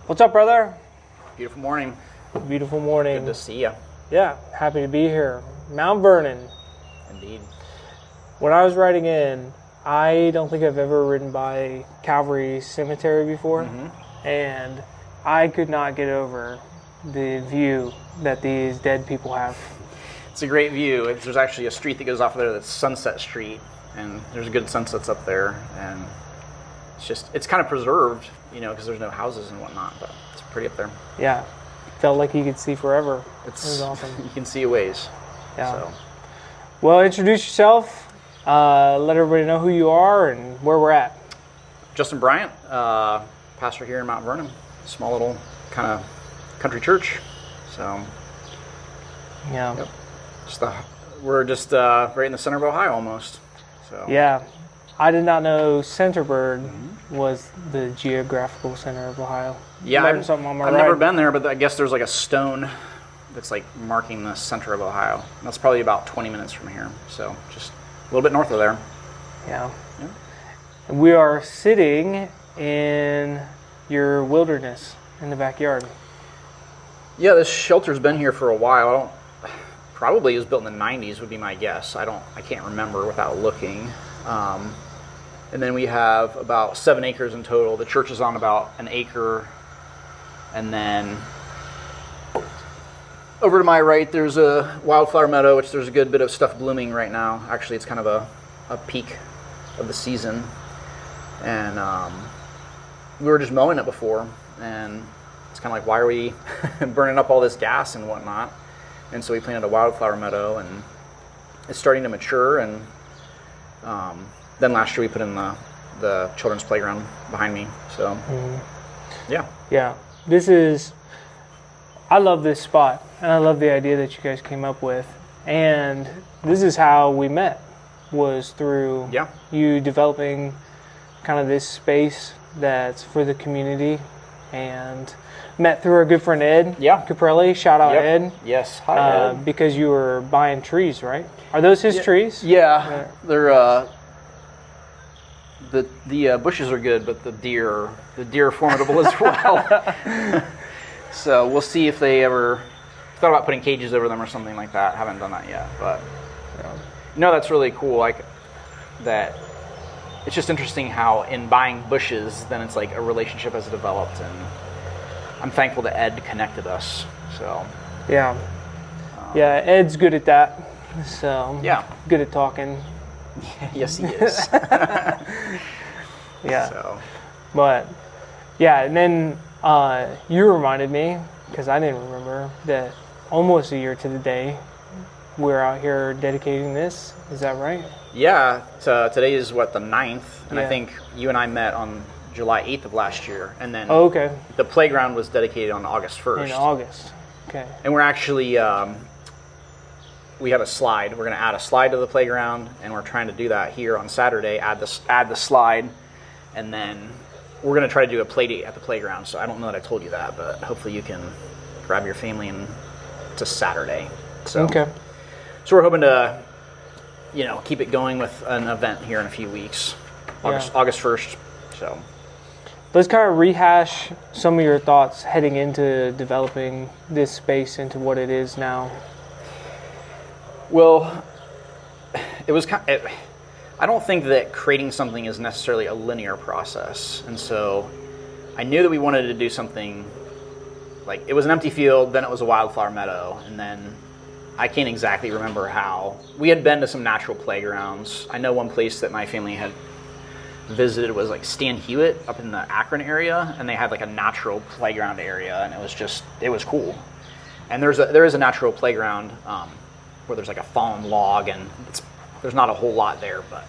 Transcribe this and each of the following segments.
What's up, brother? Beautiful morning. Beautiful morning. Good to see you. Yeah, happy to be here. Mount Vernon. Indeed. When I was riding in, I don't think I've ever ridden by Calvary Cemetery before, and I could not get over the view that these dead people have. It's a great view. There's actually a street that goes off of there that's Sunset Street, and there's good sunsets up there, and it's kind of preserved, because there's no houses and whatnot, but it's pretty up there. Yeah, felt like you could see forever. It was awesome. You can see a ways. Yeah. So. Well, introduce yourself. Let everybody know who you are and where we're at. Justin Bryant, pastor here in Mount Vernon, small little kind of country church. So. Yeah. Yep. We're just right in the center of Ohio almost. So. Yeah. I did not know Centerburg was the geographical center of Ohio. Yeah, I've never been there, but I guess there's like a stone that's like marking the center of Ohio. And that's probably about 20 minutes from here, so just a little bit north of there. Yeah. We are sitting in your wilderness in the backyard. Yeah, this shelter's been here for a while. Probably it was built in the 90s would be my guess. I can't remember without looking. And then we have about 7 acres in total. The church is on about an acre. And then over to my right, there's a wildflower meadow, which there's a good bit of stuff blooming right now. Actually, it's kind of a peak of the season. And we were just mowing it before. And it's kind of like, why are we burning up all this gas and whatnot? And so we planted a wildflower meadow, and it's starting to mature. And then last year we put in the children's playground behind me. So, yeah. Yeah. I love this spot, and I love the idea that you guys came up with. And this is how we met, was through you developing kind of this space that's for the community, and met through our good friend Ed Caprelli. Shout out Ed. Yes, hi Ed. Because you were buying trees, right? Are those his trees? Yeah, they're the bushes are good, but the deer are formidable as well. So we'll see if they ever thought about putting cages over them or something like that. Haven't done that yet, but that's really cool. Like that, it's just interesting how in buying bushes, then it's like a relationship has developed, and I'm thankful that Ed connected us. So yeah, Ed's good at that. So good at talking. Yes, he is. Yeah. So. But and then you reminded me, because I didn't remember, that almost a year to the day we're out here dedicating this. Is that right? Yeah. Today is the 9th, and I think you and I met on July 8th of last year, and then the playground was dedicated on August 1st. In August. Okay. And we're actually we have a slide. We're going to add a slide to the playground, and we're trying to do that here on Saturday. Add the slide, and then we're going to try to do a play date at the playground. So I don't know that I told you that, but hopefully you can grab your family, and it's a Saturday. So we're hoping to, keep it going with an event here in a few weeks, August 1st. So let's kind of rehash some of your thoughts heading into developing this space into what it is now. Well, it was I don't think that creating something is necessarily a linear process. And so I knew that we wanted to do something like, it was an empty field, then it was a wildflower meadow, and then I can't exactly remember how. We had been to some natural playgrounds. I know one place that my family had visited was like Stan Hewitt up in the Akron area, and they had like a natural playground area, and it was cool. And there is a natural playground where there's like a fallen log, and there's not a whole lot there, but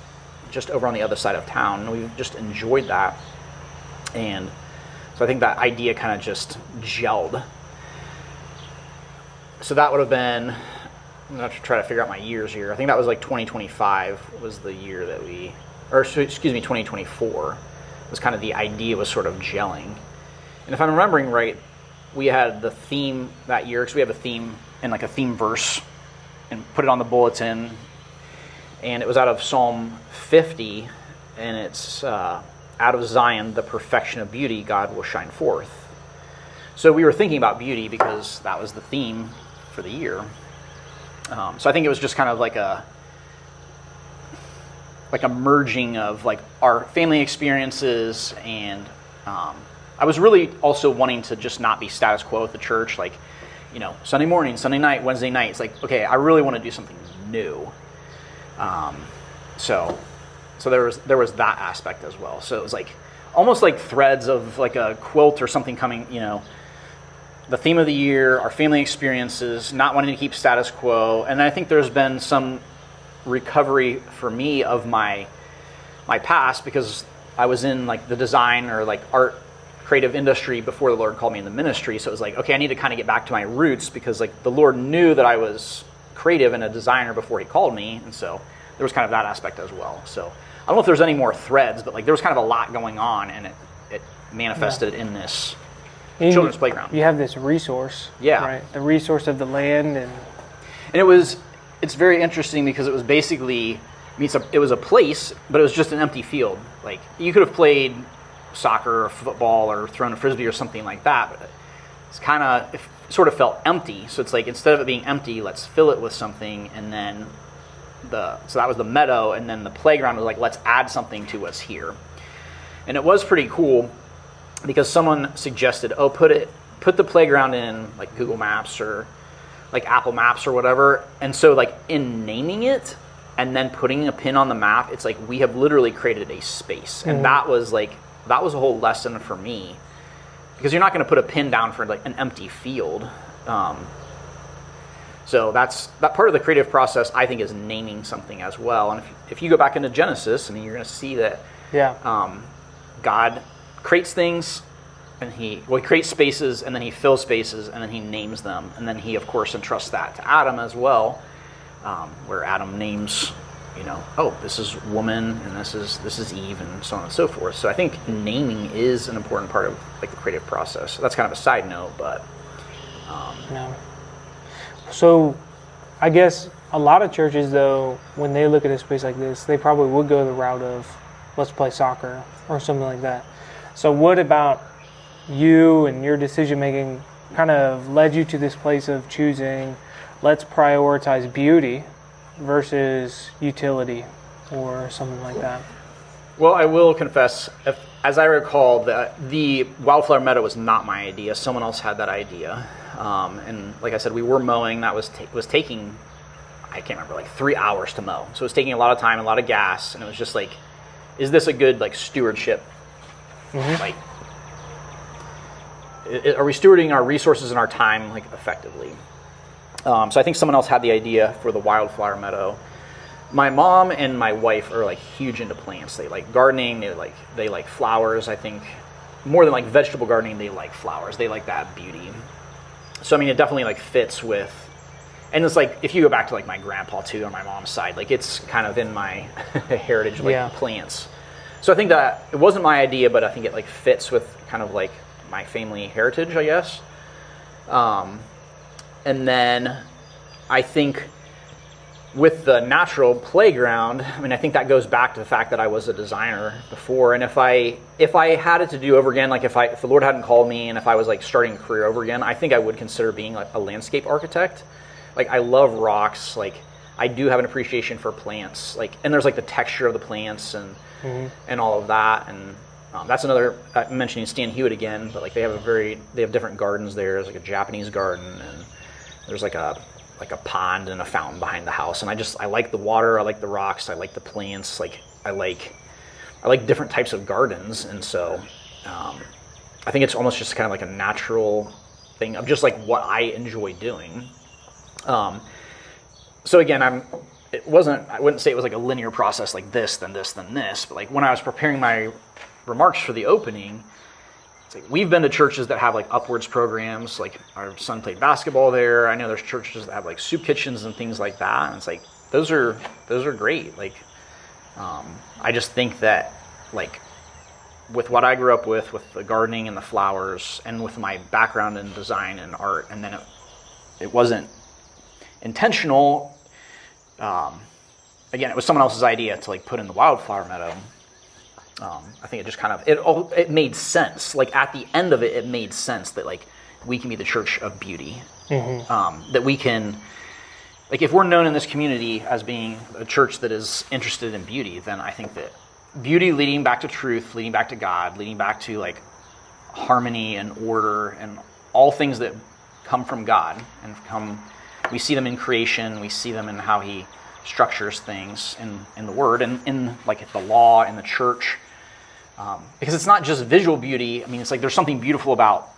just over on the other side of town. And we just enjoyed that. And so I think that idea kind of just gelled. So that would have been, I'm going to have to try to figure out my years here. I think that was like 2025 was the year that 2024 was kind of the idea was sort of gelling. And if I'm remembering right, we had the theme that year, because we have a theme and like a theme verse, and put it on the bulletin, and it was out of Psalm 50, and it's out of Zion, the perfection of beauty, God will shine forth. So we were thinking about beauty because that was the theme for the year. So I think it was just kind of like a merging of like our family experiences, and I was really also wanting to just not be status quo at the church, like, you know, Sunday morning, Sunday night, Wednesday night. It's like, okay, I really want to do something new. So there was that aspect as well. So it was like almost like threads of like a quilt or something coming, you know, the theme of the year, our family experiences, not wanting to keep status quo. And I think there's been some recovery for me of my past, because I was in like the design or like art creative industry before the Lord called me in the ministry. So it was like, okay, I need to kind of get back to my roots, because like the Lord knew that I was creative and a designer before he called me. And so there was kind of that aspect as well. So I don't know if there's any more threads, but like there was kind of a lot going on, and it manifested in this children's playground. You have this resource, right? The resource of the land, and it's very interesting because it was basically, it was a place, but it was just an empty field. Like you could have played soccer or football or thrown a frisbee or something like that, but it's kind of, it sort of felt empty. So it's like, instead of it being empty, let's fill it with something. And then so that was the meadow, and then the playground was like, let's add something to what's here. And it was pretty cool because someone suggested, put the playground in like Google Maps or like Apple Maps or whatever. And so like in naming it and then putting a pin on the map, it's like we have literally created a space. And that was a whole lesson for me, because you're not going to put a pin down for like an empty field. So that part of the creative process, I think, is naming something as well. And if you go back into Genesis, I mean, you're going to see that God creates things, and he creates spaces, and then he fills spaces, and then he names them. And then he, of course, entrusts that to Adam as well, where Adam names, you know, oh, this is woman, and this is Eve, and so on and so forth. So I think naming is an important part of like the creative process. So that's kind of a side note, but So I guess a lot of churches, though, when they look at a space like this, they probably would go the route of, let's play soccer or something like that. So what about you and your decision making kind of led you to this place of choosing, let's prioritize beauty versus utility or something like that? Well, I will confess, as I recall, the wildflower meadow was not my idea. Someone else had that idea. And like I said, we were mowing. That was taking, I can't remember, like 3 hours to mow. So it was taking a lot of time, a lot of gas. And it was just like, is this a good like stewardship? Like, are we stewarding our resources and our time like effectively? So I think someone else had the idea for the wildflower meadow. My mom and my wife are like huge into plants. They like gardening. They like flowers. I think more than like vegetable gardening, they like flowers. They like that beauty. So I mean, it definitely like fits with. And it's like, if you go back to like my grandpa too, on my mom's side, like it's kind of in my heritage, like plants. So I think that it wasn't my idea, but I think it like fits with kind of like my family heritage, I guess. And then I think with the natural playground, I mean, I think that goes back to the fact that I was a designer before. And if I had it to do over again, like if the Lord hadn't called me and if I was like starting a career over again, I think I would consider being like a landscape architect. Like I love rocks. Like I do have an appreciation for plants. Like, and there's like the texture of the plants and all of that. And that's another, I'm mentioning Stan Hewitt again, but like they have different gardens there. There's like a Japanese garden, and there's like a pond and a fountain behind the house. And I like the water, I like the rocks, I like the plants, like I like different types of gardens. And so I think it's almost just kind of like a natural thing of just like what I enjoy doing. So again, I wouldn't say it was like a linear process, like this, then this, then this, but like when I was preparing my remarks for the opening, it's like we've been to churches that have like upwards programs. Like our son played basketball there. I know there's churches that have like soup kitchens and things like that. And it's like those are great. Like I just think that like with what I grew up with the gardening and the flowers, and with my background in design and art, and then it wasn't intentional. Again, it was someone else's idea to like put in the wildflower meadow. I think it just kind of it made sense. Like at the end of it, it made sense that like we can be the church of beauty. That we can, like, if we're known in this community as being a church that is interested in beauty, then I think that beauty leading back to truth, leading back to God, leading back to like harmony and order and all things that come from God and we see them in creation, we see them in how he structures things in the Word and in like the law and the church. Because it's not just visual beauty. I mean, it's like there's something beautiful about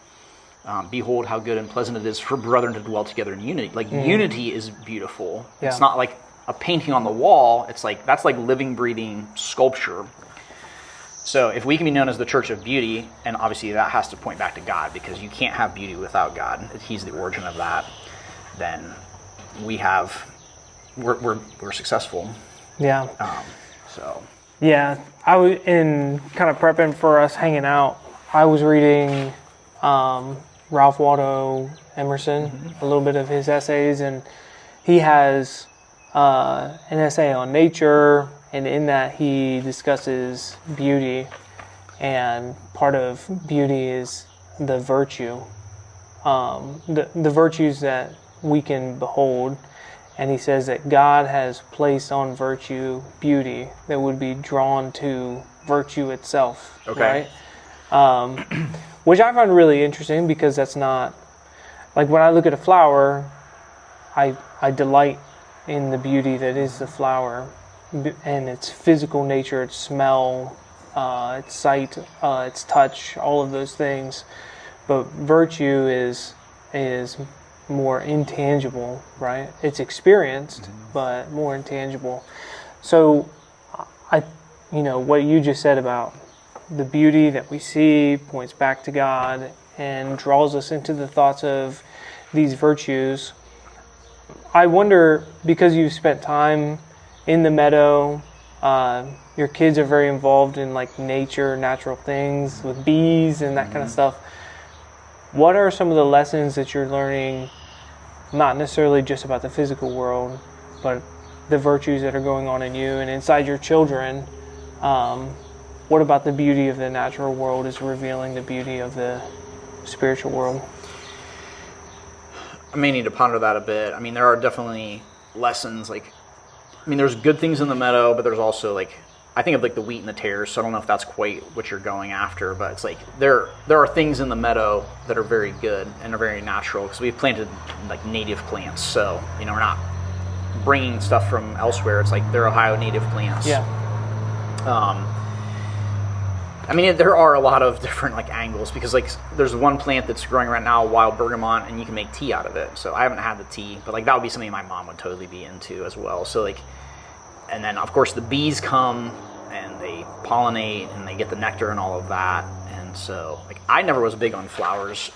behold how good and pleasant it is for brethren to dwell together in unity. Like unity is beautiful. Yeah. It's not like a painting on the wall. It's like that's like living, breathing sculpture. So if we can be known as the church of beauty, and obviously that has to point back to God, because you can't have beauty without God. He's the origin of that. Then we're successful. Yeah. So. Yeah, I was in kind of prepping for us hanging out. I was reading Ralph Waldo Emerson, a little bit of his essays, and he has an essay on nature, and in that he discusses beauty, and part of beauty is the virtue, the virtues that we can behold. And he says that God has placed on virtue beauty that would be drawn to virtue itself. Okay. Right? Which I find really interesting, because that's not, like when I look at a flower, I delight in the beauty that is the flower and its physical nature, its smell, its sight, its touch, all of those things. But virtue is more intangible, right? It's experienced, but more intangible. So, what you just said about the beauty that we see points back to God and draws us into the thoughts of these virtues. I wonder, because you've spent time in the meadow, your kids are very involved in like nature, natural things with bees and that kind of stuff. What are some of the lessons that you're learning, not necessarily just about the physical world, but the virtues that are going on in you and inside your children? What about the beauty of the natural world is revealing the beauty of the spiritual world? I may need to ponder that a bit. I mean, there are definitely lessons. Like, I mean, there's good things in the meadow, but there's also like, I think of like the wheat and the tares, so I don't know if that's quite what you're going after, but it's like there are things in the meadow that are very good and are very natural, because we've planted like native plants, so we're not bringing stuff from elsewhere. It's like they're Ohio native plants. Yeah. I mean, there are a lot of different like angles, because like there's one plant that's growing right now, wild bergamot, and you can make tea out of it. So I haven't had the tea, but like that would be something my mom would totally be into as well. So like, and then of course the bees come and they pollinate and they get the nectar and all of that. And so like I never was big on flowers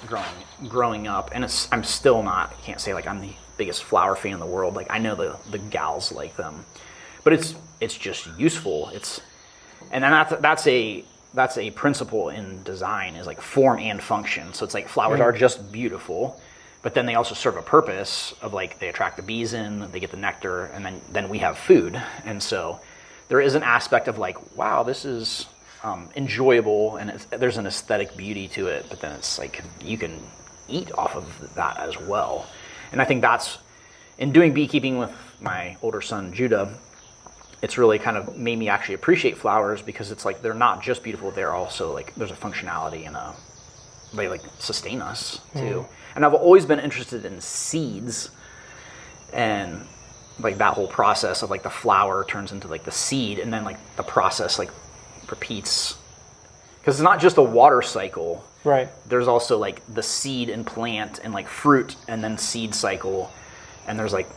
growing up, and I'm still not. I can't say like I'm the biggest flower fan in the world. Like I know the gals like them, but it's just useful. And then that's a principle in design, is like form and function. So it's like flowers are just beautiful, but then they also serve a purpose of like they attract the bees in, they get the nectar, and then we have food. And so there is an aspect of like, wow, this is enjoyable, and there's an aesthetic beauty to it, but then it's like you can eat off of that as well. And I think that's, in doing beekeeping with my older son Judah, it's really kind of made me actually appreciate flowers, because it's like they're not just beautiful, they're also like there's a functionality and they like sustain us too. And I've always been interested in seeds, and like that whole process of like the flower turns into like the seed, and then like the process like repeats, because it's not just a water cycle, right? There's also like the seed and plant and like fruit and then seed cycle, and there's like,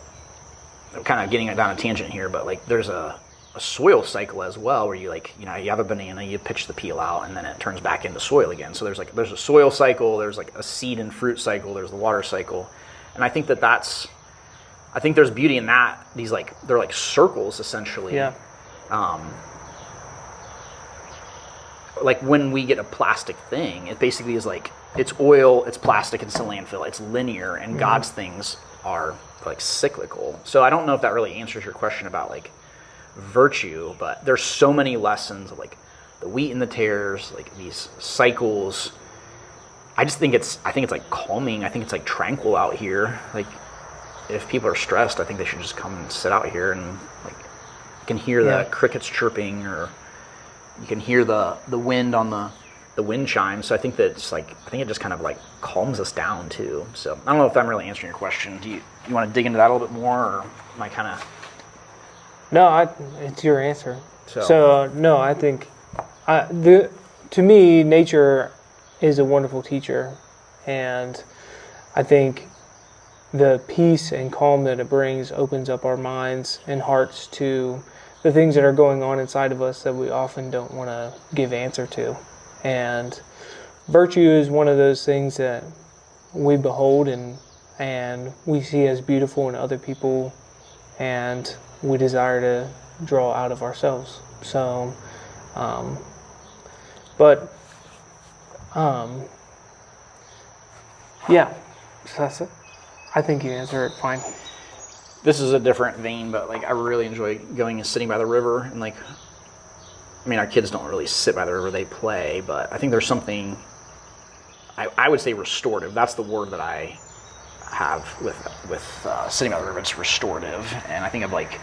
I'm kind of getting down a tangent here, but like there's a soil cycle as well, where you like, you have a banana, you pitch the peel out, and then it turns back into soil again. So there's a soil cycle, there's like a seed and fruit cycle, there's the water cycle. And I think I think there's beauty in that. These like, they're like circles essentially. Yeah. Like when we get a plastic thing, it basically is like, it's oil, it's plastic, it's a landfill, it's linear, and God's things are like cyclical. So I don't know if that really answers your question about like virtue, but there's so many lessons of like the wheat and the tares, like these cycles, I think it's like calming. I think it's like tranquil out here. Like if people are stressed, I think they should just come and sit out here, and like you can hear the crickets chirping, or you can hear the wind on the wind chime. So I think that it's like, I think it just kind of like calms us down too. So I don't know if I'm really answering your question. Do you want to dig into that a little bit more, or am I kind of? No, it's your answer. So no, I think to me, nature is a wonderful teacher, and I think the peace and calm that it brings opens up our minds and hearts to the things that are going on inside of us that we often don't want to give answer to. And virtue is one of those things that we behold and we see as beautiful in other people, and we desire to draw out of ourselves. So, yeah, so that's it. I think you answered it fine. This is a different vein, but like I really enjoy going and sitting by the river, and like, I mean, our kids don't really sit by the river, they play, but I think there's something, I would say restorative. That's the word that I have with sitting by the river. It's restorative. And I think of like,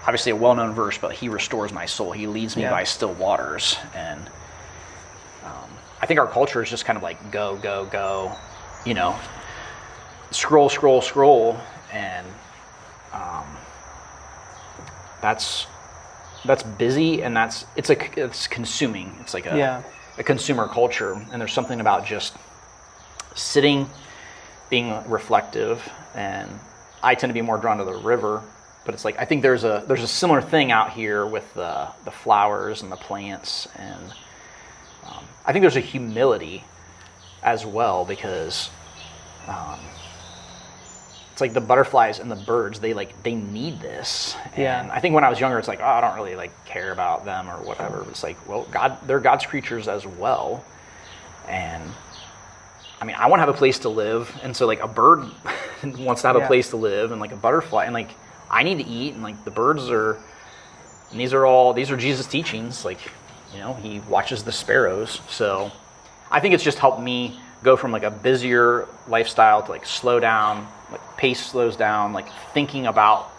obviously a well-known verse, but he restores my soul. He leads me by still waters. And I think our culture is just kind of like go, go, go, you know, scroll, scroll, scroll. And that's busy, and it's consuming. It's like a consumer culture, and there's something about just sitting, being reflective. And I tend to be more drawn to the river, but it's like I think there's a similar thing out here with the flowers and the plants, and I think there's a humility as well, because it's like the butterflies and the birds, they need this. And I think when I was younger, it's like, oh, I don't really like care about them or whatever. But it's like, well, they're God's creatures as well. And I mean, I want to have a place to live. And so like a bird wants to have a place to live, and like a butterfly, and like I need to eat, and like the birds are, and these are Jesus' teachings. Like, you know, he watches the sparrows. So I think it's just helped me go from like a busier lifestyle to like slow down, like pace slows down, like thinking about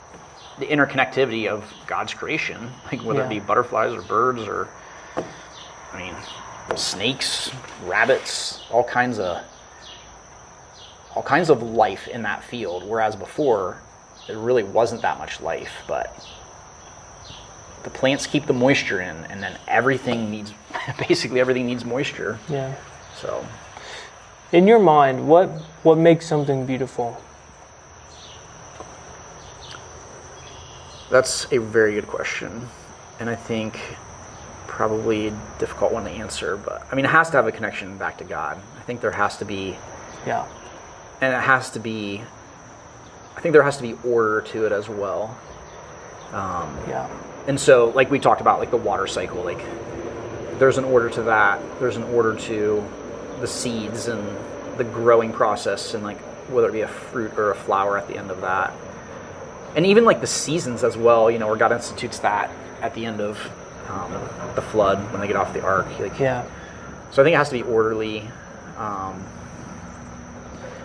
the interconnectivity of God's creation, like whether it be butterflies or birds or, I mean, snakes, rabbits, all kinds of life in that field. Whereas before, there really wasn't that much life, but the plants keep the moisture in, and then basically everything needs moisture. Yeah. So, in your mind, what makes something beautiful? That's a very good question, and I think probably a difficult one to answer. But I mean, it has to have a connection back to God. I think there has to be, and it has to be. I think there has to be order to it as well. And so, like we talked about, like the water cycle, like there's an order to that. There's an order to the seeds and the growing process, and like whether it be a fruit or a flower at the end of that. And even like the seasons as well, you know, where God institutes that at the end of the flood when they get off the ark. Like, so I think it has to be orderly.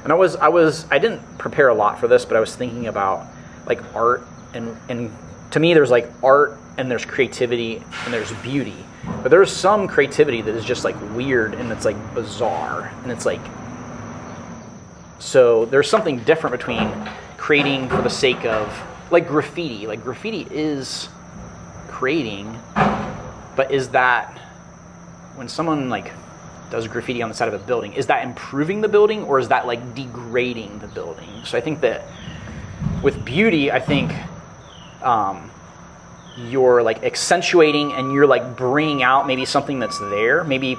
And I didn't prepare a lot for this, but I was thinking about like art, and to me there's like art and there's creativity and there's beauty. But there's some creativity that is just like weird and it's like bizarre, and it's like, so there's something different between creating for the sake of like graffiti. Like graffiti is creating, but is that when someone like does graffiti on the side of a building, is that improving the building or is that like degrading the building? So I think that with beauty, I think you're like accentuating and you're like bringing out maybe something that's there. Maybe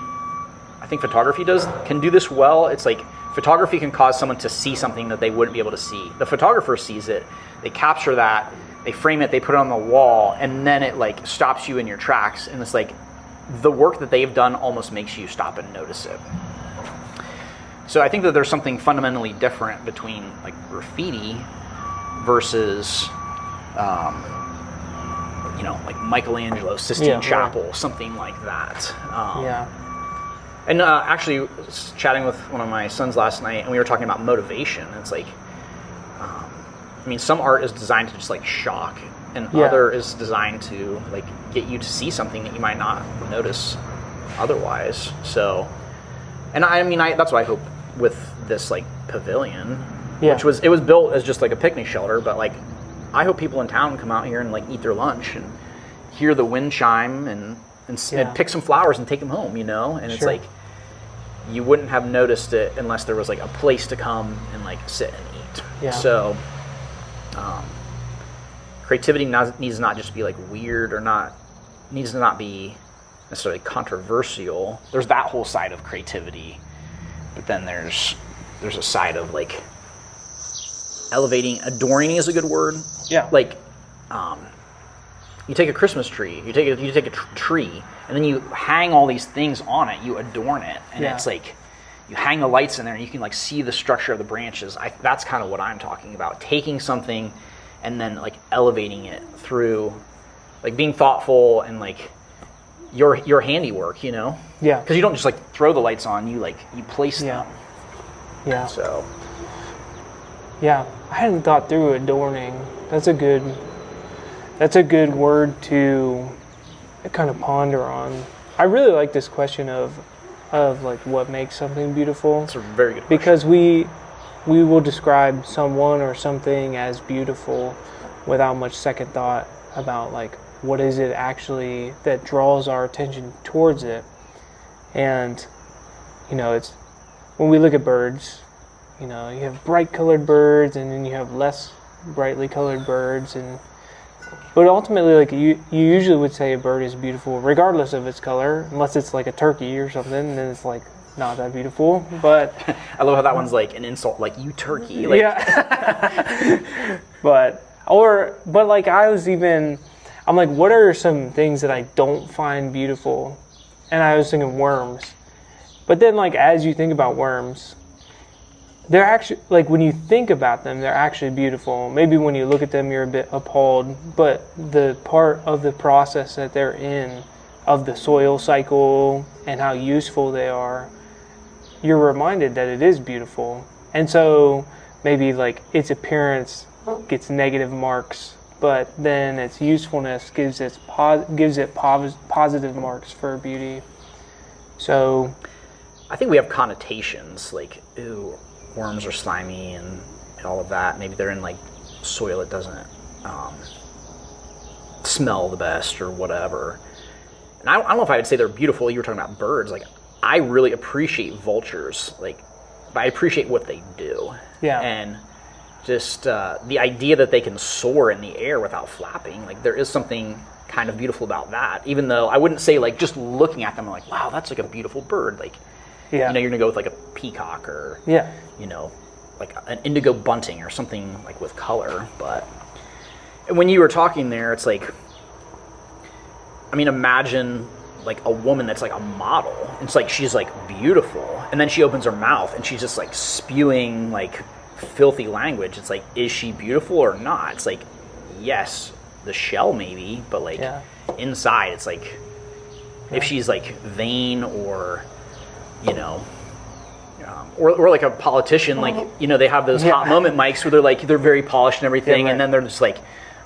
I think photography can do this well. It's like photography can cause someone to see something that they wouldn't be able to see. The photographer sees it, they capture that, they frame it, they put it on the wall, and then it like stops you in your tracks. And it's like the work that they've done almost makes you stop and notice it. So I think that there's something fundamentally different between like graffiti versus, you know, like Michelangelo, Sistine Chapel, something like that. And actually, was chatting with one of my sons last night, and we were talking about motivation. It's like, I mean, some art is designed to just like shock, and other is designed to like get you to see something that you might not notice otherwise. So, and I mean, that's what I hope with this like pavilion, which was built as just like a picnic shelter, but like I hope people in town come out here and like eat their lunch and hear the wind chime and pick some flowers and take them home, you know? And it's like, you wouldn't have noticed it unless there was like a place to come and like sit and eat. Yeah. So, creativity needs not just be like weird or needs to not be necessarily controversial. There's that whole side of creativity, but then there's a side of like elevating. Adorning is a good word. Yeah. Like, you take a Christmas tree, you take a tree, and then you hang all these things on it. You adorn it, and it's like you hang the lights in there, and you can like see the structure of the branches. That's kind of what I'm talking about. Taking something and then like elevating it through, like being thoughtful and like your handiwork, you know? Yeah. Because you don't just like throw the lights on. You place them. Yeah. So. Yeah, I hadn't thought through adorning. That's a good word to kind of ponder on. I really like this question of like what makes something beautiful. It's a very good question. Because we will describe someone or something as beautiful without much second thought about like what is it actually that draws our attention towards it. And you know, it's when we look at birds, you know, you have bright colored birds and then you have less brightly colored birds, but ultimately, like you usually would say a bird is beautiful regardless of its color, unless it's like a turkey or something, and then it's like not that beautiful. But I love how that one's like an insult, like you turkey. Like. Yeah. but like I'm like, what are some things that I don't find beautiful? And I was thinking worms. But then like as you think about worms, they're actually, like when you think about them, they're actually beautiful. Maybe when you look at them, you're a bit appalled, but the part of the process that they're in, of the soil cycle and how useful they are, you're reminded that it is beautiful. And so maybe like its appearance gets negative marks, but then its usefulness gives it positive marks for beauty. So I think we have connotations like, ooh, worms are slimy and all of that. Maybe they're in like soil that doesn't smell the best or whatever. And I don't know if I would say they're beautiful. You were talking about birds. Like, I really appreciate vultures. Like, I appreciate what they do. Yeah. And just the idea that they can soar in the air without flapping. Like, there is something kind of beautiful about that. Even though I wouldn't say like just looking at them, I'm like, wow, that's like a beautiful bird. Like, you know, you're gonna go with like a peacock or you know, like an indigo bunting or something like with color. But when you were talking there, it's like, I mean, imagine like a woman that's like a model. It's like she's like beautiful, and then she opens her mouth and she's just like spewing like filthy language. It's like, is she beautiful or not? It's like, yes, the shell maybe, but like inside, it's like if she's like vain or, you know, or like a politician, like, you know, they have those hot moment mics where they're very polished and everything, and then they're just like,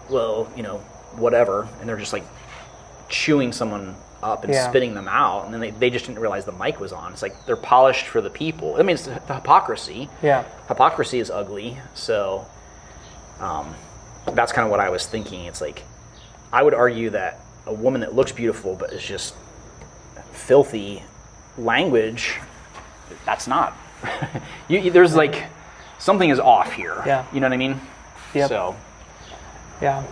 well, you know, whatever, and they're just like chewing someone up and spitting them out, and then they just didn't realize the mic was on. It's like they're polished for the people. I mean, it's the hypocrisy. Yeah, hypocrisy is ugly. So that's kind of what I was thinking. It's like, I would argue that a woman that looks beautiful but is just filthy language, that's not. There's like something is off here. Yeah, you know what I mean? Yeah. So. Yeah.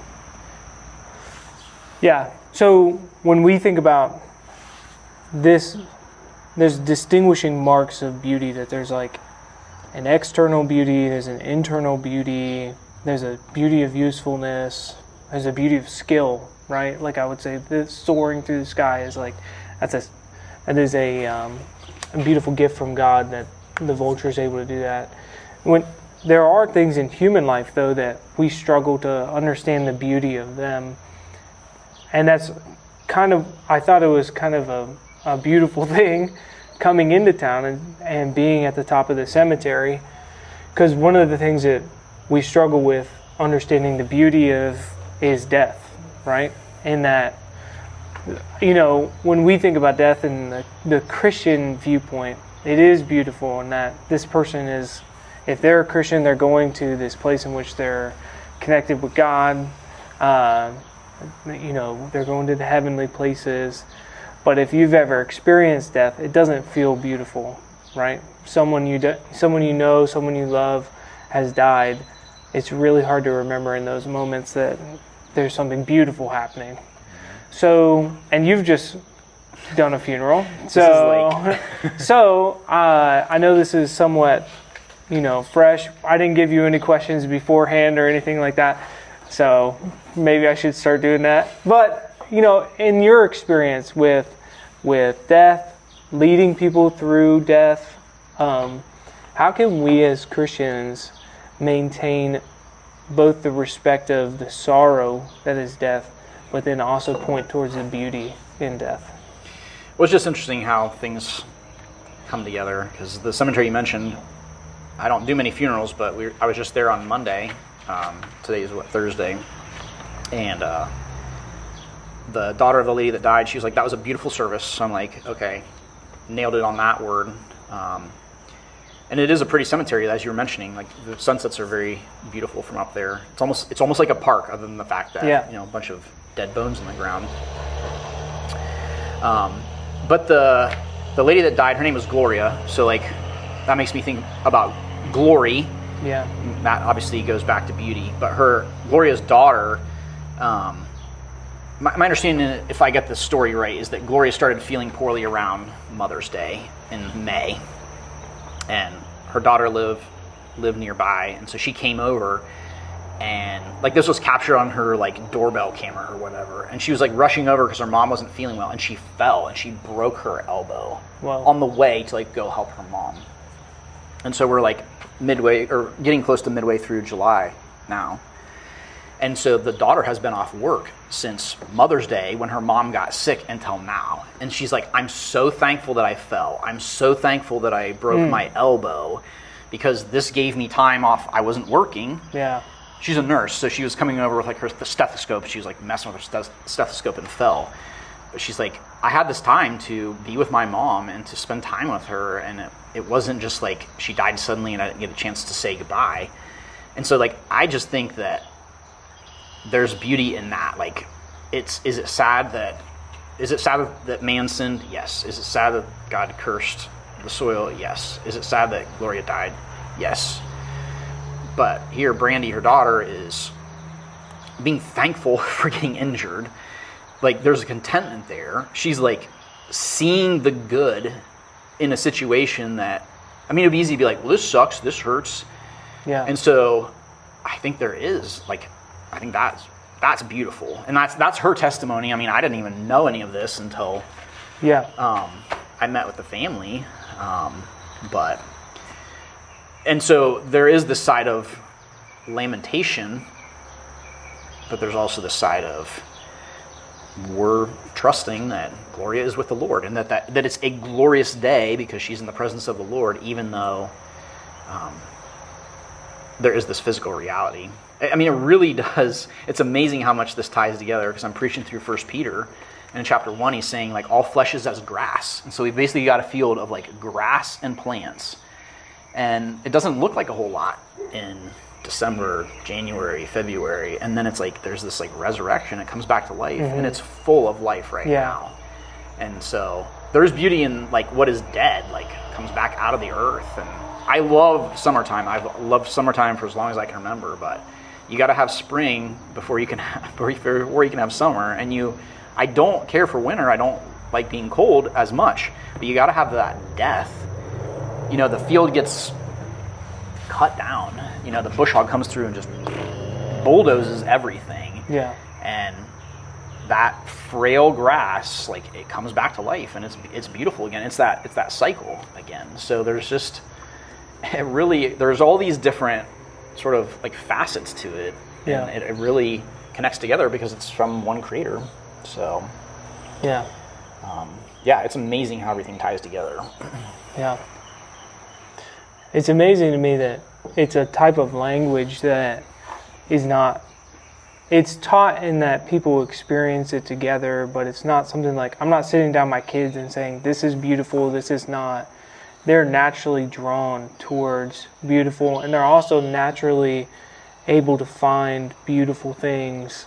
Yeah. So when we think about this, there's distinguishing marks of beauty, that there's like an external beauty, there's an internal beauty, there's a beauty of usefulness, there's a beauty of skill, right? Like I would say this soaring through the sky is like, that is a beautiful gift from God that the vulture is able to do that. When there are things in human life though that we struggle to understand the beauty of them. And that's kind of, I thought it was kind of a beautiful thing coming into town and being at the top of the cemetery, because one of the things that we struggle with understanding the beauty of is death, right? And that, when we think about death in the Christian viewpoint, it is beautiful, and that this person is, if they're a Christian, they're going to this place in which they're connected with God. They're going to the heavenly places. But if you've ever experienced death, it doesn't feel beautiful, right? Someone you know, someone you love has died. It's really hard to remember in those moments that there's something beautiful happening. So, and you've just done a funeral. So I know this is somewhat, fresh. I didn't give you any questions beforehand or anything like that. So maybe I should start doing that. But, in your experience with death, leading people through death, how can we as Christians maintain both the respect of the sorrow that is death, but then also point towards the beauty in death? Well, it's just interesting how things come together, because the cemetery you mentioned, I don't do many funerals, but I was just there on Monday. Today is Thursday, and the daughter of the lady that died, she was like, that was a beautiful service. So I'm like, okay, nailed it on that word. And it is a pretty cemetery, as you were mentioning. Like, the sunsets are very beautiful from up there. It's almost like a park, other than the fact that a bunch of dead bones in the ground. But the lady that died, her name was Gloria. So that makes me think about glory. Yeah. That obviously goes back to beauty. But Gloria's daughter, my understanding, if I get this story right, is that Gloria started feeling poorly around Mother's Day in May. And her daughter lived nearby, and so she came over, and this was captured on her doorbell camera or whatever, and she was rushing over because her mom wasn't feeling well, and she fell and she broke her elbow on the way to go help her mom. And so we're midway, or getting close to midway through July now, and so the daughter has been off work since Mother's Day, when her mom got sick, until now. And she's like, I'm so thankful that I fell. I'm so thankful that I broke my elbow, because this gave me time off. I wasn't working. Yeah. She's a nurse, so she was coming over with the stethoscope. She was messing with her stethoscope and fell. But she's like, I had this time to be with my mom and to spend time with her, and it wasn't just she died suddenly and I didn't get a chance to say goodbye. And so I just think that there's beauty in that. Is it sad that man sinned? Yes. Is it sad that God cursed the soil? Yes. Is it sad that Gloria died? Yes. But here, Brandy, her daughter, is being thankful for getting injured. There's a contentment there. She's seeing the good in a situation that, it'd be easy to be well, this sucks, this hurts. Yeah. And so I think there is, I think that's beautiful. And that's her testimony. I didn't even know any of this until I met with the family. And so there is this side of lamentation, but there's also the side of we're trusting that Gloria is with the Lord, and that it's a glorious day because she's in the presence of the Lord, even though there is this physical reality. It really does. It's amazing how much this ties together, because I'm preaching through 1 Peter, and in chapter 1 he's saying all flesh is as grass. And so we've basically got a field of grass and plants. And it doesn't look like a whole lot in December, January, February, and then it's there's this resurrection. It comes back to life, and it's full of life right now. And so there's beauty in what is dead, comes back out of the earth. And I love summertime. I've loved summertime for as long as I can remember, but you got to have spring before you can have summer. And I don't care for winter. I don't like being cold as much, but you got to have that death. The field gets cut down. The bush hog comes through and just bulldozes everything. Yeah. And that frail grass, it comes back to life, and it's beautiful again. It's that cycle again. So there's just there's all these different sort of facets to it. Yeah. And it really connects together because it's from one creator. So yeah. yeah, it's amazing how everything ties together. Yeah. It's amazing to me that it's a type of language that is not, it's taught in that people experience it together, but it's not something like, I'm not sitting down my kids and saying, this is beautiful, this is not. They're naturally drawn towards beautiful, and they're also naturally able to find beautiful things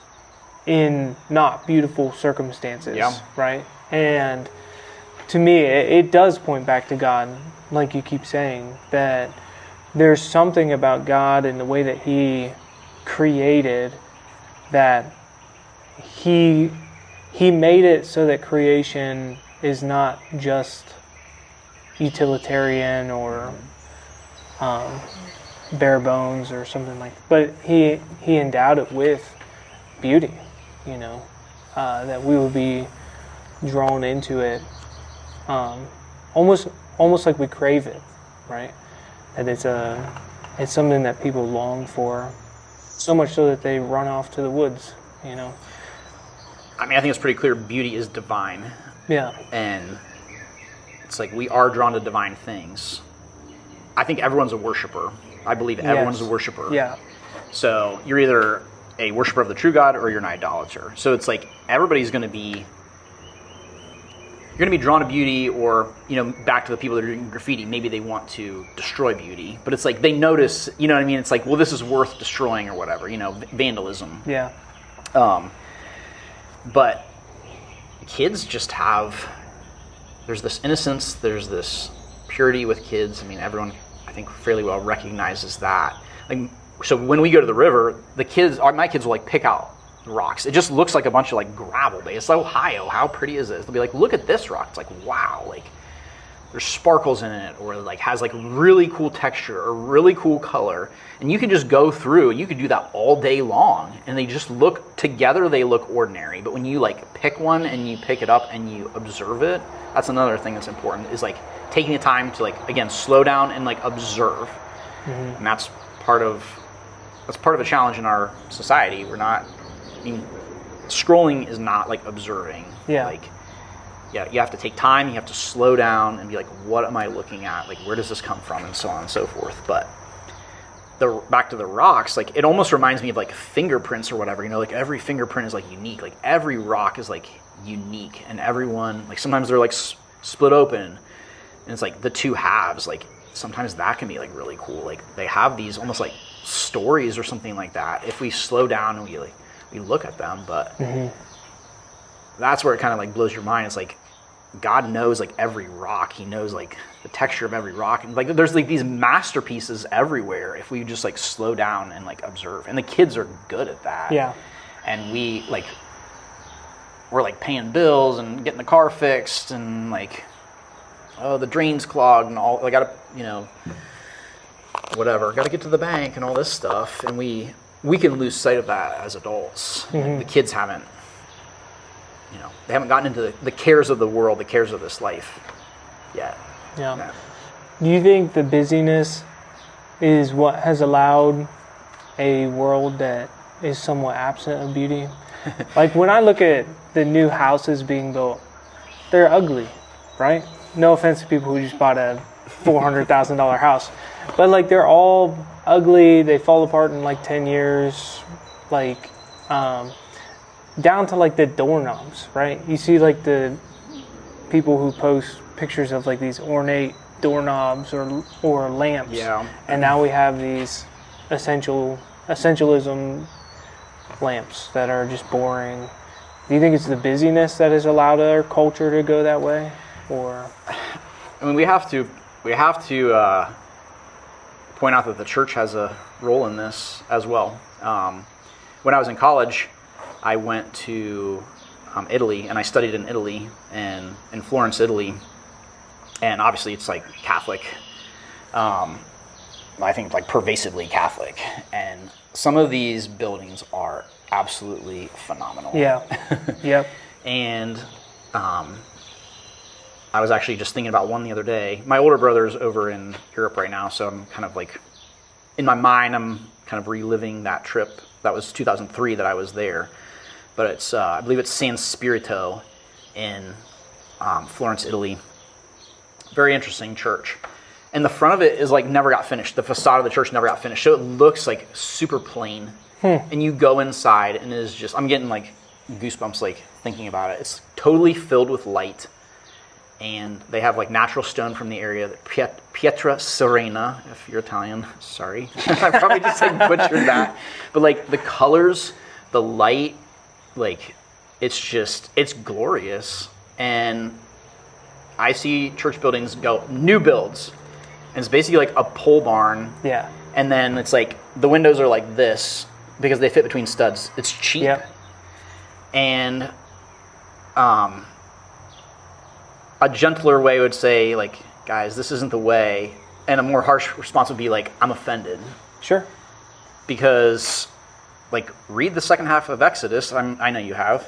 in not beautiful circumstances, right? And to me, it does point back to God, like you keep saying, that there's something about God and the way that He created that He made it so that creation is not just utilitarian or bare bones or something like that, but He endowed it with beauty, that we would be drawn into it, almost like we crave it, right? That it's something that people long for, so much so that they run off to the woods, I mean, I think it's pretty clear beauty is divine. Yeah. And it's like we are drawn to divine things. I think everyone's a worshiper. I believe everyone's a worshiper. Yeah. So you're either a worshiper of the true God or you're an idolater. So it's like everybody's going to be, you're going to be drawn to beauty, or, back to the people that are doing graffiti, maybe they want to destroy beauty. But it's like they notice, you know what I mean? It's like, well, this is worth destroying or whatever, vandalism. Yeah. But kids just have, there's this innocence, there's this purity with kids. I mean, everyone, I think, fairly well recognizes that. Like, so when we go to the river, my kids will like pick out rocks. It just looks like a bunch of like gravel. It's like, Ohio, how pretty is this? They'll be like, look at this rock. It's like, wow, like there's sparkles in it, or like has like really cool texture or really cool color. And you can just go through, you could do that all day long, and they just look together, they look ordinary. But when you like pick one and you pick it up and you observe it, that's another thing that's important, is like taking the time to like, again, slow down and like observe. Mm-hmm. And that's part of a challenge in our society. We're not, scrolling is not like observing. Yeah. Like, yeah, you have to take time, you have to slow down and be like, what am I looking at? Like, where does this come from? And so on and so forth. But back to the rocks, like, it almost reminds me of like fingerprints or whatever, like every fingerprint is like unique. Like every rock is like unique, and everyone, like sometimes they're like split open, and it's like the two halves, like sometimes that can be like really cool. Like they have these almost like stories or something like that if we slow down and we look at them. But that's where it kind of like blows your mind. It's like God knows like every rock. He knows like the texture of every rock, and like there's like these masterpieces everywhere if we just like slow down and like observe. And the kids are good at that. Yeah. And we're like paying bills and getting the car fixed, and like, oh, the drain's clogged and all. I gotta, whatever. Gotta get to the bank and all this stuff, and we can lose sight of that as adults. Mm-hmm. The kids haven't. They haven't gotten into the cares of the world, the cares of this life yet. Yeah. No. Do you think the busyness is what has allowed a world that is somewhat absent of beauty? Like when I look at the new houses being built, they're ugly, right? No offense to people who just bought a $400,000 house, but like they're all ugly. They fall apart in like 10 years, like down to like the doorknobs, right? You see like the people who post pictures of like these ornate doorknobs or lamps. Yeah. And now we have these essentialism lamps that are just boring. Do you think it's the busyness that has allowed our culture to go that way, or? I mean, we have to point out that the church has a role in this as well. When I was in college, I went to Italy, and I studied in Italy, and in Florence, Italy, and obviously it's like Catholic. I think like pervasively Catholic, and some of these buildings are absolutely phenomenal. Yeah. Yep. And I was actually just thinking about one the other day. My older brother's over in Europe right now, so I'm kind of like, in my mind, I'm kind of reliving that trip. That was 2003 that I was there. But it's, I believe it's San Spirito in Florence, Italy. Very interesting church. And the front of it is like never got finished. The facade of the church never got finished. So it looks like super plain. And you go inside and it is just, I'm getting like goosebumps like thinking about it. It's totally filled with light. And they have like natural stone from the area, Pietra Serena, if you're Italian, sorry. I probably just like butchered that. But like the colors, the light, like it's glorious. And I see church buildings go, new builds. And it's basically like a pole barn. Yeah. And then it's like the windows are like this because they fit between studs. It's cheap. Yep. And a gentler way would say, like, guys, this isn't the way. And a more harsh response would be like, I'm offended. Sure. Because, like, read the second half of Exodus. I know you have.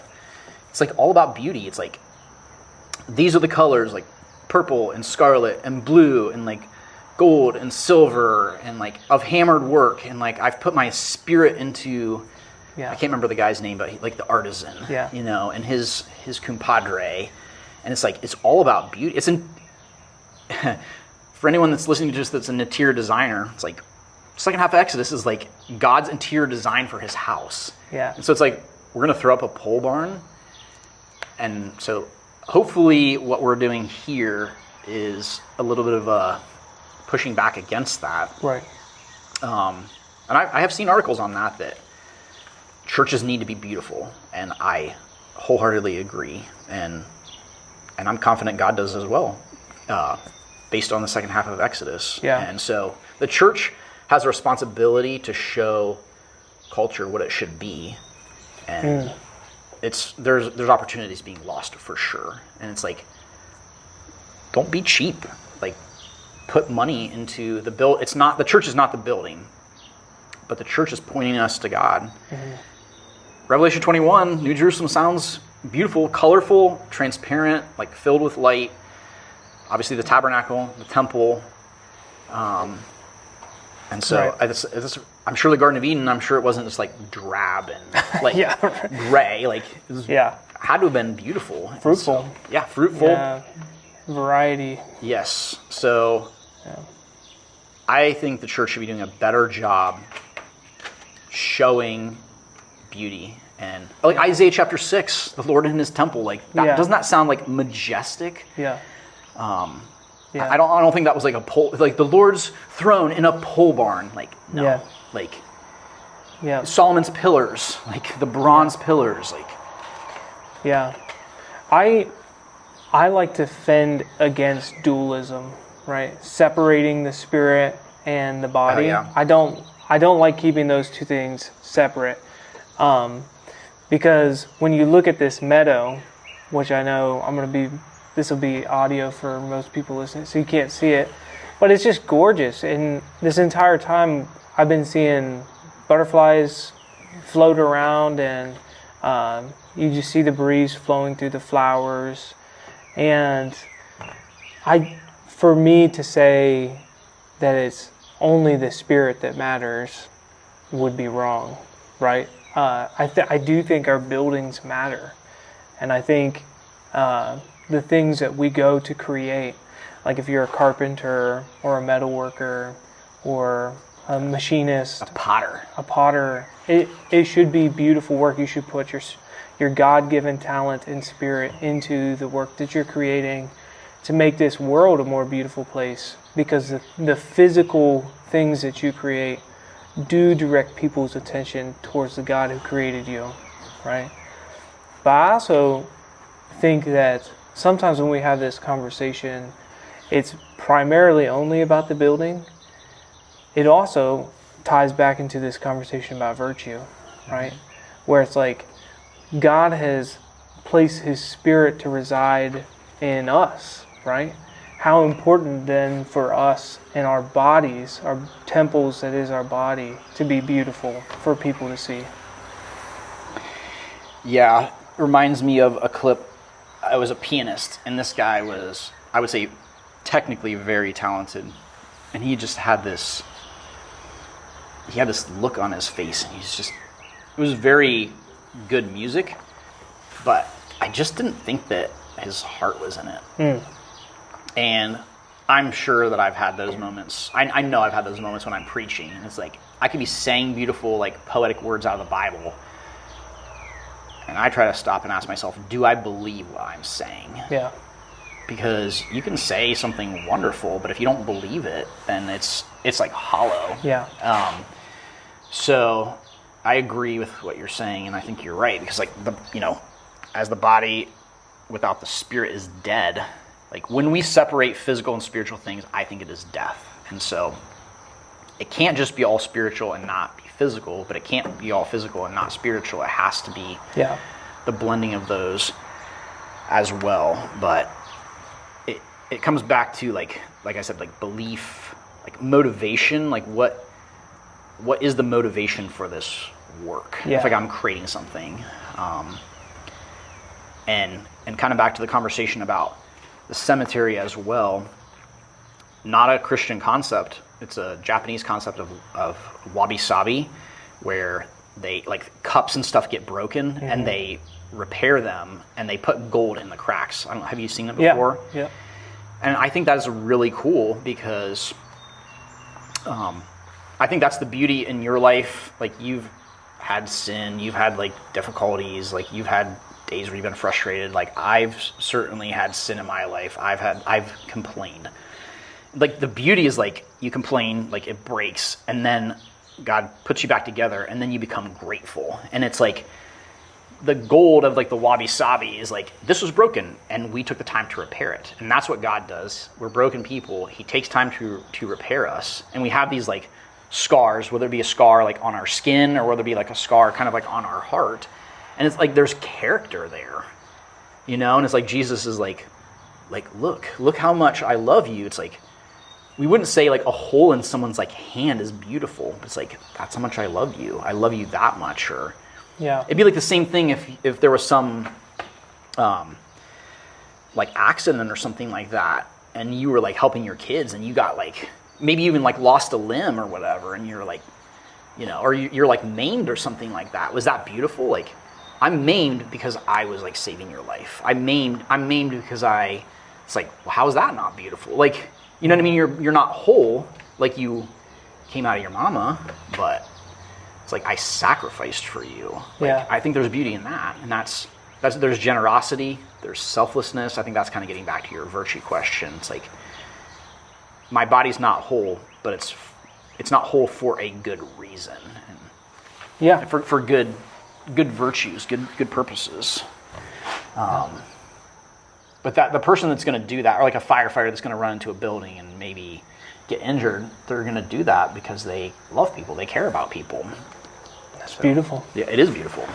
It's like all about beauty. It's like, these are the colors, like purple and scarlet and blue and like gold and silver and like of hammered work. And like, I've put my spirit into, I can't remember the guy's name, but like the artisan, you know, and his compadre. And it's like, it's all about beauty. It's for anyone that's listening to this that's an interior designer, it's like, second half of Exodus is like God's interior design for his house. Yeah. And so it's like, we're going to throw up a pole barn. And so hopefully what we're doing here is a little bit of pushing back against that. Right. And I have seen articles on that churches need to be beautiful. And I wholeheartedly agree. And I'm confident God does as well, based on the second half of Exodus. Yeah. And so the church has a responsibility to show culture what it should be. And there's opportunities being lost for sure. And it's like, don't be cheap. Like, put money into the build. It's not, the church is not the building, but the church is pointing us to God. Revelation 21, New Jerusalem sounds beautiful, colorful, transparent, like filled with light. Obviously the tabernacle, the temple. And so I'm sure the Garden of Eden, I'm sure it wasn't just like drab and like gray. Like it was, had to have been beautiful. Fruitful. So, fruitful. Yeah. Variety. Yes. So I think the church should be doing a better job showing beauty. And like Isaiah chapter 6, the Lord in his temple, like that, doesn't that sound like majestic? Yeah. I don't think that was like a pole, like the Lord's throne in a pole barn. Like, no. Like, Solomon's pillars, like the bronze pillars, like. Yeah. I like to fend against dualism, right? Separating the spirit and the body. I don't like keeping those two things separate. Because when you look at this meadow, which I know this will be audio for most people listening, so you can't see it, but it's just gorgeous. And this entire time I've been seeing butterflies float around, and you just see the breeze flowing through the flowers. And for me to say that it's only the spirit that matters would be wrong, right? I do think our buildings matter. And I think the things that we go to create, like if you're a carpenter or a metal worker or a machinist, a potter, it should be beautiful work. You should put your God-given talent and spirit into the work that you're creating to make this world a more beautiful place, because the physical things that you create do direct people's attention towards the God who created you, right? But I also think that sometimes when we have this conversation, it's primarily only about the building. It also ties back into this conversation about virtue, right? Where it's like God has placed his spirit to reside in us, right? How important then for us and our bodies, our temples that is our body, to be beautiful for people to see. Yeah, it reminds me of a clip. I was a pianist, and this guy was, I would say, technically very talented. And he just had this look on his face, and it was very good music, but I just didn't think that, his heart was in it. And I'm sure that I've had those moments. I know I've had those moments when I'm preaching, and it's like I could be saying beautiful, like, poetic words out of the Bible, and I try to stop and ask myself, do I believe what I'm saying? Yeah. Because you can say something wonderful, but if you don't believe it, then it's like hollow. Yeah. So I agree with what you're saying, and I think you're right, because like as the body without the spirit is dead, like when we separate physical and spiritual things, I think it is death. And so it can't just be all spiritual and not be physical, but it can't be all physical and not spiritual. It has to be the blending of those as well. But it comes back to like I said, like belief, like motivation, like what is the motivation for this work? If like I'm creating something, and kind of back to the conversation about the cemetery as well. Not a Christian concept. It's a Japanese concept of wabi-sabi, where they like cups and stuff get broken and they repair them and they put gold in the cracks. I don't know, have you seen that before? Yeah. And I think that is really cool because I think that's the beauty in your life. Like you've had sin, you've had like difficulties, like you've had days where you've been frustrated. Like I've certainly had sin in my life. I've complained. Like the beauty is like you complain, like it breaks, and then God puts you back together, and then you become grateful. And it's like the gold of like the wabi-sabi is like, this was broken and we took the time to repair it. And that's what God does. We're broken people. He takes time to repair us. And we have these like scars, whether it be a scar like on our skin or whether it be like a scar kind of like on our heart. And it's like there's character there, you know? And it's like Jesus is like look how much I love you. It's like, we wouldn't say like a hole in someone's like hand is beautiful, but it's like, that's how much I love you. I love you that much. Or it'd be like the same thing if there was some like accident or something like that, and you were like helping your kids and you got like, maybe even like lost a limb or whatever, and you're like, you know, or you're like maimed or something like that. Was that beautiful? Like, I'm maimed because I was like saving your life. I'm maimed because it's like, well, how is that not beautiful? Like, you know what I mean? You're not whole, like you came out of your mama, but it's like I sacrificed for you. Like, I think there's beauty in that, and that's there's generosity, there's selflessness. I think that's kind of getting back to your virtue question. It's like my body's not whole, but it's not whole for a good reason. And for good virtues, good purposes. But that the person that's going to do that, or like a firefighter that's going to run into a building and maybe get injured, they're going to do that because they love people, they care about people. That's beautiful. Yeah, it is beautiful.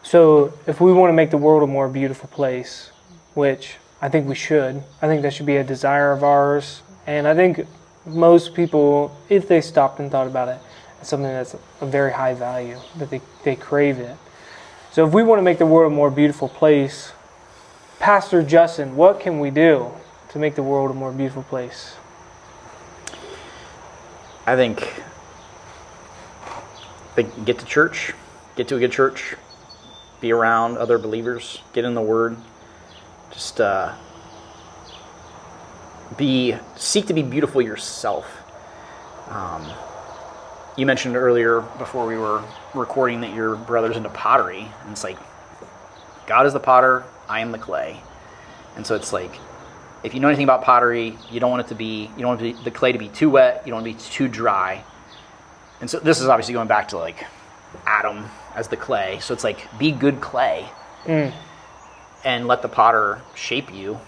So if we want to make the world a more beautiful place, which I think we should, I think that should be a desire of ours. And I think most people, if they stopped and thought about it, it's something that's a very high value, that they crave it. So if we want to make the world a more beautiful place, Pastor Justin, what can we do to make the world a more beautiful place? I think get to church, get to a good church, be around other believers, get in the Word, just seek to be beautiful yourself. You mentioned earlier before we were recording that your brother's into pottery, and it's like God is the potter, I am the clay. And so it's like, if you know anything about pottery, you don't want the clay to be too wet, you don't want it to be too dry. And so this is obviously going back to like Adam as the clay. So it's like, be good clay and let the potter shape you.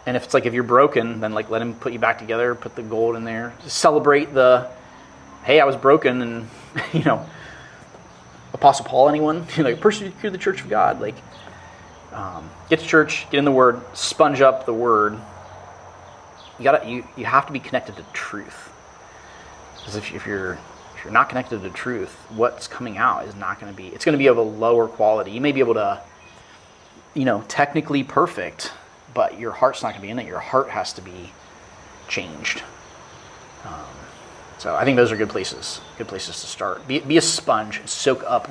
And if it's like, if you're broken, then like let him put you back together, put the gold in there. Just celebrate hey, I was broken, and you know, Apostle Paul, anyone? Like, persecute the church of God. Like, get to church, get in the Word, sponge up the Word. You have to be connected to truth. Because if you're not connected to truth, what's coming out is not going to be. It's going to be of a lower quality. You may be able to, you know, technically perfect, but your heart's not going to be in it. Your heart has to be changed. So I think those are good places to start. Be a sponge, soak up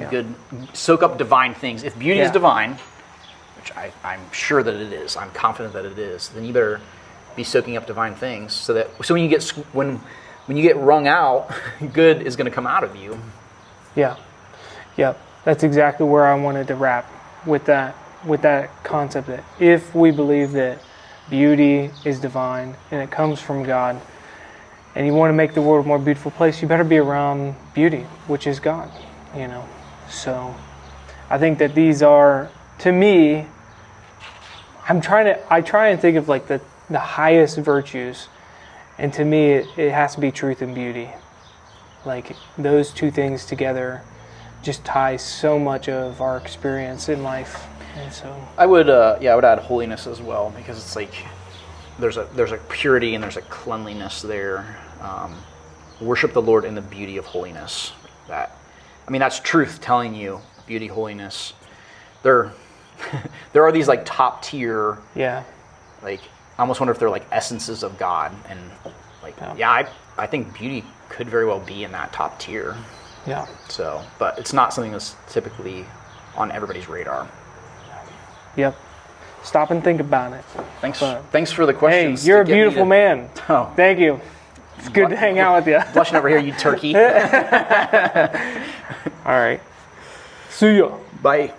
divine things. If beauty is divine, which I'm sure that it is, I'm confident that it is, then you better be soaking up divine things so when you get when you get wrung out, good is going to come out of you. Yeah. Yep. That's exactly where I wanted to wrap with that concept that if we believe that beauty is divine and it comes from God, and you want to make the world a more beautiful place, you better be around beauty, which is God, So I think that these are, to me, I try and think of like the highest virtues, and to me it has to be truth and beauty. Like those two things together just tie so much of our experience in life. And so I would add holiness as well, because it's like there's a purity and there's a cleanliness there. Worship the Lord in the beauty of holiness. That's truth telling you beauty, holiness. There are these like top tier. Yeah. Like I almost wonder if they're like essences of God, and like I think beauty could very well be in that top tier. Yeah. So, but it's not something that's typically on everybody's radar. Yep. Stop and think about it. Thanks for the questions. Hey, you're a beautiful man. Oh. Thank you. It's good to hang out with you. Blushing over here, you turkey. All right. See ya. Bye.